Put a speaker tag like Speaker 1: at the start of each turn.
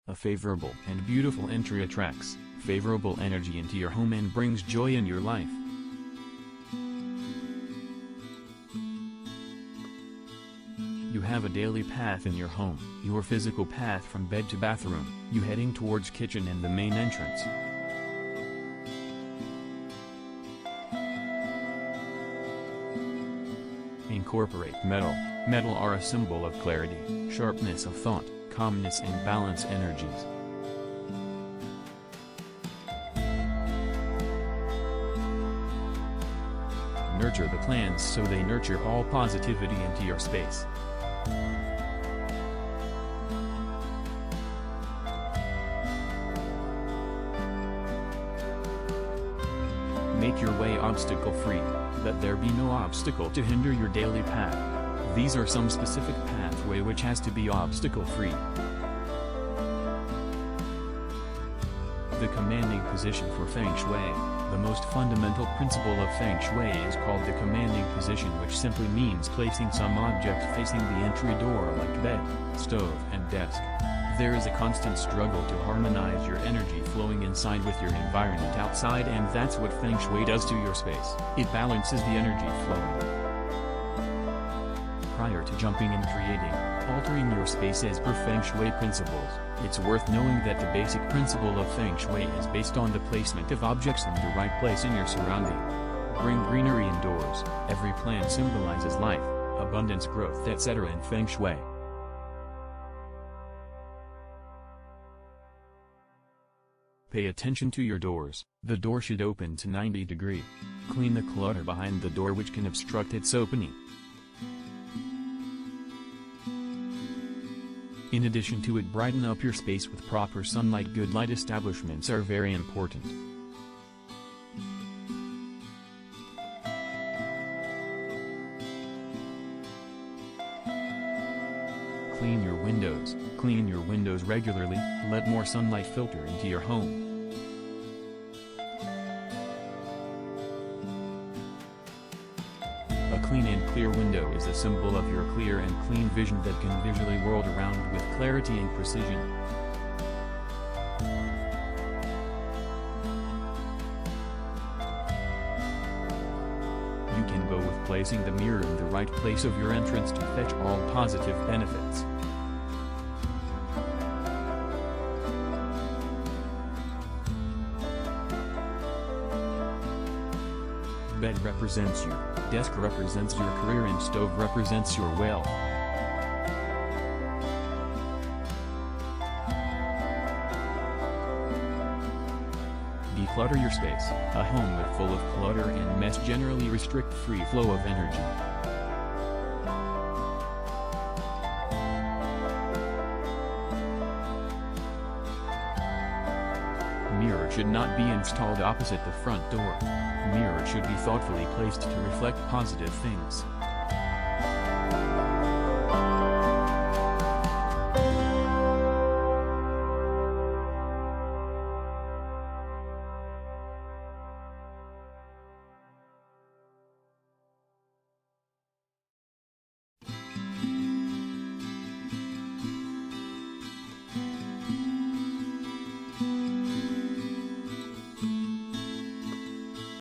Speaker 1: A favorable and beautiful entry attracts favorable energy into your home and brings joy in your life. You have a daily path in your home, your physical path from bed to bathroom, you heading towards kitchen and the main entrance. Incorporate metal. Metal are a symbol of clarity, sharpness of thought, calmness and balance energies. Nurture the plants so they nurture all positivity into your space. Make your way obstacle-free. Let there be no obstacle to hinder your daily path. These are some specific pathway which has to be obstacle-free. The commanding position for Feng Shui. The most fundamental principle of Feng Shui is called the commanding position, which simply means placing some object facing the entry door like bed, stove and desk. There is a constant struggle to harmonize your energy flowing inside with your environment outside, and that's what Feng Shui does to your space. It balances the energy flowing. Prior to jumping and creating, altering your space as per Feng Shui principles, it's worth knowing that the basic principle of Feng Shui is based on the placement of objects in the right place in your surrounding. Bring greenery indoors. Every plant symbolizes life, abundance, growth, etc. in Feng Shui. Pay attention to your doors. The door should open to 90 degrees. Clean the clutter behind the door which can obstruct its opening. In addition to it, brighten up your space with proper sunlight. Good light establishments are very important. Clean your windows. Clean your windows regularly. Let more sunlight filter into your home. A clean and clear window is a symbol of your clear and clean vision that can visually world around with clarity and precision. You can go with placing the mirror in the right place of your entrance to fetch all positive benefits. Bed represents you, desk represents your career, and stove represents your wealth. Declutter your space. A home with full of clutter and mess generally restrict free flow of energy. Mirror should not be installed opposite the front door. Mirror should be thoughtfully placed to reflect positive things.